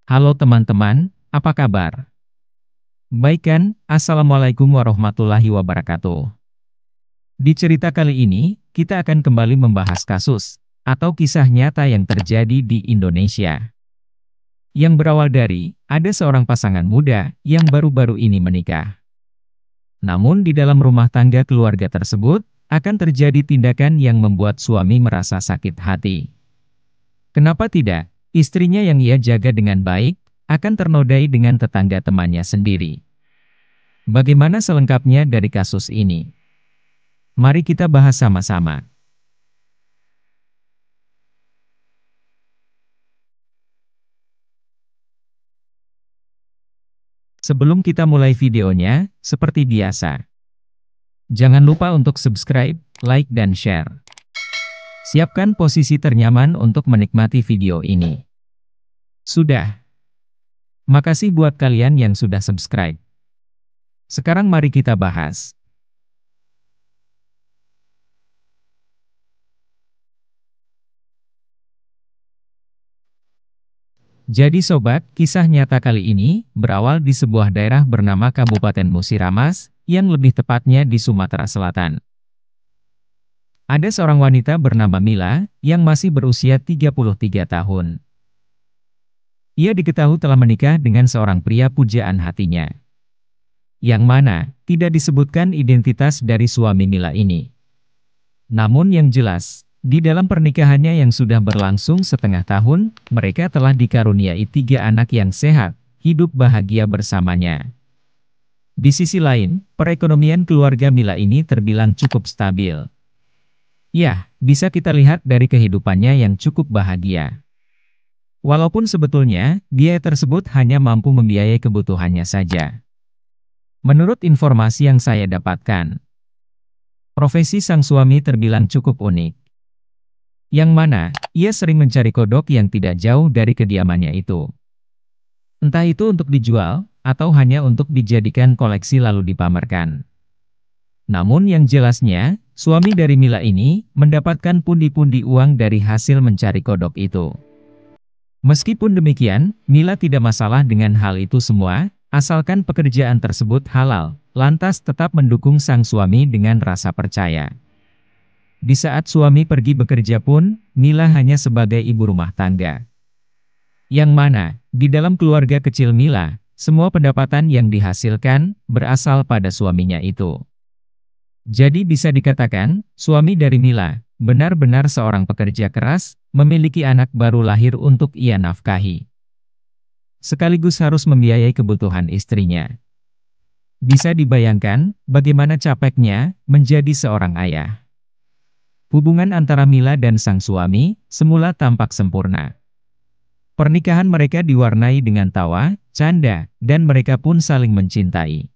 Halo teman-teman, apa kabar? Baik kan? Assalamualaikum warahmatullahi wabarakatuh. Di cerita kali ini, kita akan kembali membahas kasus atau kisah nyata yang terjadi di Indonesia. Yang berawal dari, ada seorang pasangan muda yang baru-baru ini menikah. Namun di dalam rumah tangga keluarga tersebut, akan terjadi tindakan yang membuat suami merasa sakit hati. Kenapa tidak? Istrinya yang ia jaga dengan baik, akan ternodai dengan tetangga temannya sendiri. Bagaimana selengkapnya dari kasus ini? Mari kita bahas sama-sama. Sebelum kita mulai videonya, seperti biasa, jangan lupa untuk subscribe, like, dan share. Siapkan posisi ternyaman untuk menikmati video ini. Sudah. Makasih buat kalian yang sudah subscribe. Sekarang mari kita bahas. Jadi sobat, kisah nyata kali ini berawal di sebuah daerah bernama Kabupaten Musiramas, yang lebih tepatnya di Sumatera Selatan. Ada seorang wanita bernama Mila, yang masih berusia 33 tahun. Ia diketahui telah menikah dengan seorang pria pujaan hatinya. Yang mana, tidak disebutkan identitas dari suami Mila ini. Namun yang jelas, di dalam pernikahannya yang sudah berlangsung setengah tahun, mereka telah dikaruniai 3 anak yang sehat, hidup bahagia bersamanya. Di sisi lain, perekonomian keluarga Mila ini terbilang cukup stabil. Ya, bisa kita lihat dari kehidupannya yang cukup bahagia. Walaupun sebetulnya, biaya tersebut hanya mampu membiayai kebutuhannya saja. Menurut informasi yang saya dapatkan, profesi sang suami terbilang cukup unik. Yang mana, ia sering mencari kodok yang tidak jauh dari kediamannya itu. Entah itu untuk dijual, atau hanya untuk dijadikan koleksi lalu dipamerkan. Namun yang jelasnya, suami dari Mila ini mendapatkan pundi-pundi uang dari hasil mencari kodok itu. Meskipun demikian, Mila tidak masalah dengan hal itu semua, asalkan pekerjaan tersebut halal, lantas tetap mendukung sang suami dengan rasa percaya. Di saat suami pergi bekerja pun, Mila hanya sebagai ibu rumah tangga. Yang mana, di dalam keluarga kecil Mila, semua pendapatan yang dihasilkan berasal pada suaminya itu. Jadi bisa dikatakan, suami dari Mila benar-benar seorang pekerja keras, memiliki anak baru lahir untuk ia nafkahi. Sekaligus harus membiayai kebutuhan istrinya. Bisa dibayangkan, bagaimana capeknya menjadi seorang ayah. Hubungan antara Mila dan sang suami semula tampak sempurna. Pernikahan mereka diwarnai dengan tawa, canda, dan mereka pun saling mencintai.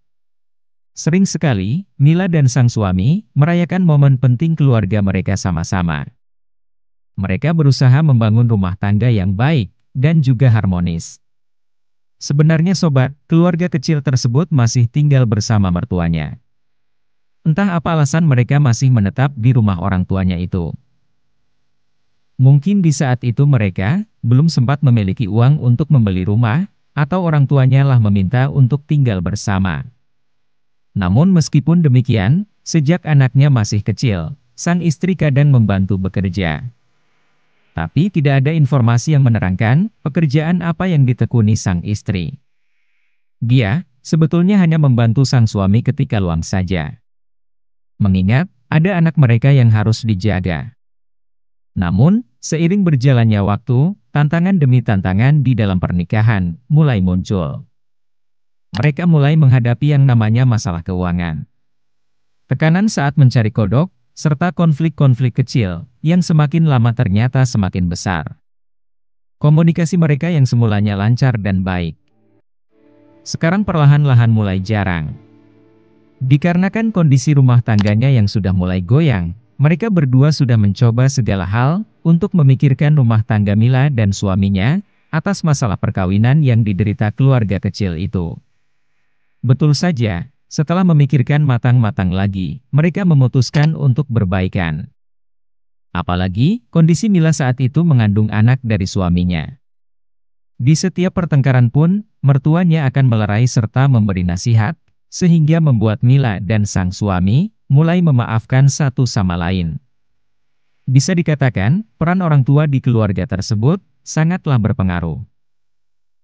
Sering sekali, Mila dan sang suami merayakan momen penting keluarga mereka sama-sama. Mereka berusaha membangun rumah tangga yang baik dan juga harmonis. Sebenarnya sobat, keluarga kecil tersebut masih tinggal bersama mertuanya. Entah apa alasan mereka masih menetap di rumah orang tuanya itu. Mungkin di saat itu mereka belum sempat memiliki uang untuk membeli rumah, atau orang tuanya lah meminta untuk tinggal bersama. Namun meskipun demikian, sejak anaknya masih kecil, sang istri kadang membantu bekerja. Tapi tidak ada informasi yang menerangkan pekerjaan apa yang ditekuni sang istri. Dia sebetulnya hanya membantu sang suami ketika luang saja. Mengingat ada anak mereka yang harus dijaga. Namun, seiring berjalannya waktu, tantangan demi tantangan di dalam pernikahan mulai muncul. Mereka mulai menghadapi yang namanya masalah keuangan. Tekanan saat mencari kodok, serta konflik-konflik kecil, yang semakin lama ternyata semakin besar. Komunikasi mereka yang semulanya lancar dan baik, sekarang perlahan-lahan mulai jarang. Dikarenakan kondisi rumah tangganya yang sudah mulai goyang, mereka berdua sudah mencoba segala hal, untuk memikirkan rumah tangga Mila dan suaminya, atas masalah perkawinan yang diderita keluarga kecil itu. Betul saja, setelah memikirkan matang-matang lagi, mereka memutuskan untuk berbaikan. Apalagi, kondisi Mila saat itu mengandung anak dari suaminya. Di setiap pertengkaran pun, mertuanya akan melerai serta memberi nasihat, sehingga membuat Mila dan sang suami mulai memaafkan satu sama lain. Bisa dikatakan, peran orang tua di keluarga tersebut sangatlah berpengaruh.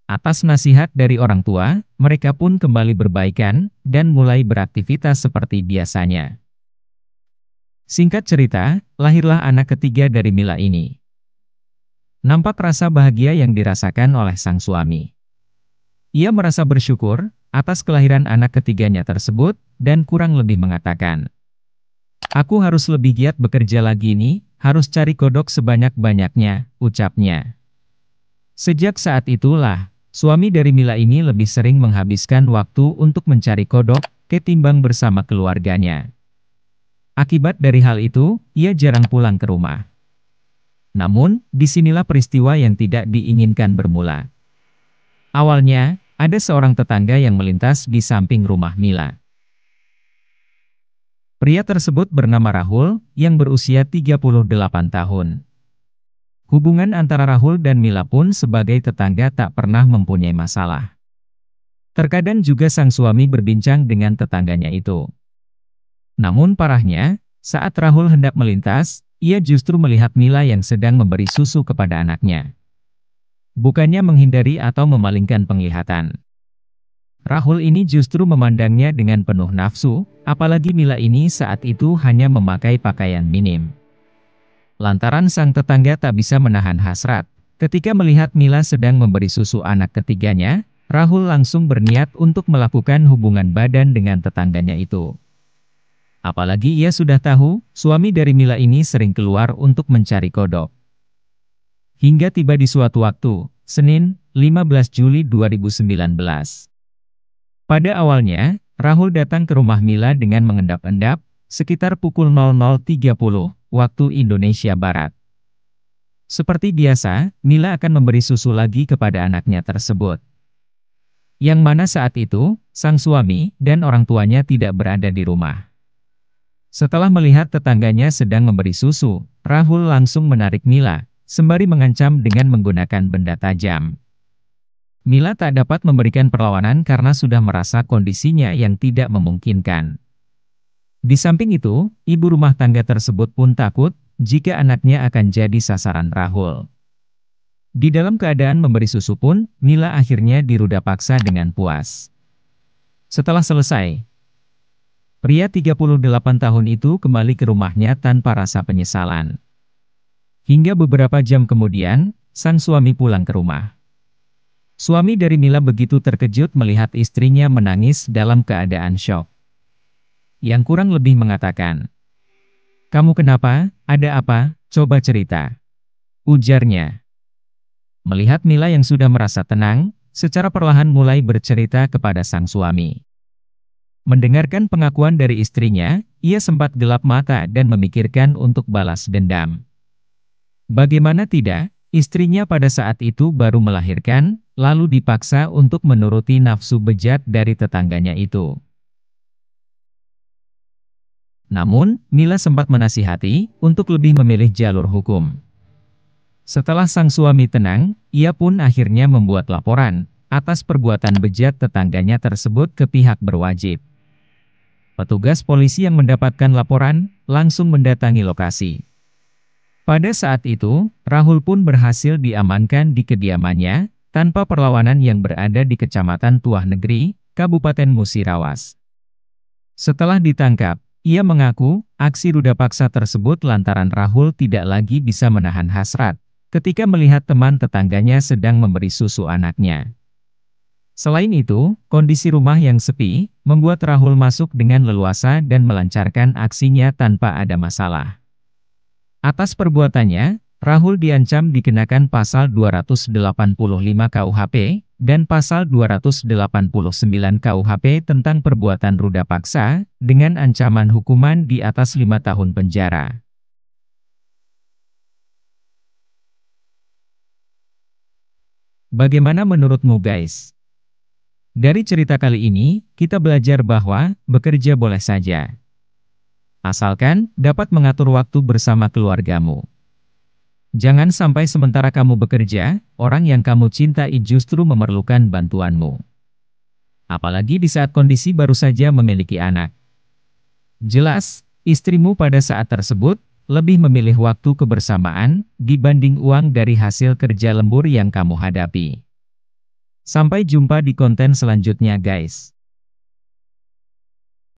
Atas nasihat dari orang tua, mereka pun kembali berbaikan dan mulai beraktivitas seperti biasanya. Singkat cerita, lahirlah anak ketiga dari Mila ini. Nampak rasa bahagia yang dirasakan oleh sang suami. Ia merasa bersyukur atas kelahiran anak ketiganya tersebut dan kurang lebih mengatakan, "Aku harus lebih giat bekerja lagi nih, harus cari kodok sebanyak-banyaknya," ucapnya. Sejak saat itulah, suami dari Mila ini lebih sering menghabiskan waktu untuk mencari kodok ketimbang bersama keluarganya. Akibat dari hal itu, ia jarang pulang ke rumah. Namun, disinilah peristiwa yang tidak diinginkan bermula. Awalnya, ada seorang tetangga yang melintas di samping rumah Mila. Pria tersebut bernama Rahul, yang berusia 38 tahun. Hubungan antara Rahul dan Mila pun sebagai tetangga tak pernah mempunyai masalah. Terkadang juga sang suami berbincang dengan tetangganya itu. Namun parahnya, saat Rahul hendak melintas, ia justru melihat Mila yang sedang memberi susu kepada anaknya. Bukannya menghindari atau memalingkan penglihatan. Rahul ini justru memandangnya dengan penuh nafsu, apalagi Mila ini saat itu hanya memakai pakaian minim. Lantaran sang tetangga tak bisa menahan hasrat, ketika melihat Mila sedang memberi susu anak ketiganya, Rahul langsung berniat untuk melakukan hubungan badan dengan tetangganya itu. Apalagi ia sudah tahu, suami dari Mila ini sering keluar untuk mencari kodok. Hingga tiba di suatu waktu, Senin, 15 Juli 2019. Pada awalnya, Rahul datang ke rumah Mila dengan mengendap-endap, sekitar pukul 00.30, waktu Indonesia Barat. Seperti biasa, Mila akan memberi susu lagi kepada anaknya tersebut. Yang mana saat itu, sang suami dan orang tuanya tidak berada di rumah. Setelah melihat tetangganya sedang memberi susu, Rahul langsung menarik Mila, sembari mengancam dengan menggunakan benda tajam. Mila tak dapat memberikan perlawanan karena sudah merasa kondisinya yang tidak memungkinkan. Di samping itu, ibu rumah tangga tersebut pun takut jika anaknya akan jadi sasaran Rahul. Di dalam keadaan memberi susu pun, Mila akhirnya diruda paksa dengan puas. Setelah selesai, pria 38 tahun itu kembali ke rumahnya tanpa rasa penyesalan. Hingga beberapa jam kemudian, sang suami pulang ke rumah. Suami dari Mila begitu terkejut melihat istrinya menangis dalam keadaan syok. Yang kurang lebih mengatakan, "Kamu kenapa? Ada apa? Coba cerita," ujarnya. Melihat Mila yang sudah merasa tenang, secara perlahan mulai bercerita kepada sang suami. Mendengarkan pengakuan dari istrinya, ia sempat gelap mata dan memikirkan untuk balas dendam. Bagaimana tidak, istrinya pada saat itu baru melahirkan, lalu dipaksa untuk menuruti nafsu bejat dari tetangganya itu. Namun, Mila sempat menasihati untuk lebih memilih jalur hukum. Setelah sang suami tenang, ia pun akhirnya membuat laporan atas perbuatan bejat tetangganya tersebut ke pihak berwajib. Petugas polisi yang mendapatkan laporan, langsung mendatangi lokasi. Pada saat itu, Rahul pun berhasil diamankan di kediamannya, tanpa perlawanan yang berada di Kecamatan Tuah Negeri, Kabupaten Musirawas. Setelah ditangkap, ia mengaku, aksi ruda paksa tersebut lantaran Rahul tidak lagi bisa menahan hasrat, ketika melihat teman tetangganya sedang memberi susu anaknya. Selain itu, kondisi rumah yang sepi, membuat Rahul masuk dengan leluasa dan melancarkan aksinya tanpa ada masalah. Atas perbuatannya, Rahul diancam dikenakan pasal 285 KUHP, dan pasal 289 KUHP tentang perbuatan ruda paksa, dengan ancaman hukuman di atas 5 tahun penjara. Bagaimana menurutmu guys? Dari cerita kali ini, kita belajar bahwa, bekerja boleh saja. Asalkan, dapat mengatur waktu bersama keluargamu. Jangan sampai sementara kamu bekerja, orang yang kamu cintai justru memerlukan bantuanmu. Apalagi di saat kondisi baru saja memiliki anak. Jelas, istrimu pada saat tersebut lebih memilih waktu kebersamaan dibanding uang dari hasil kerja lembur yang kamu hadapi. Sampai jumpa di konten selanjutnya guys.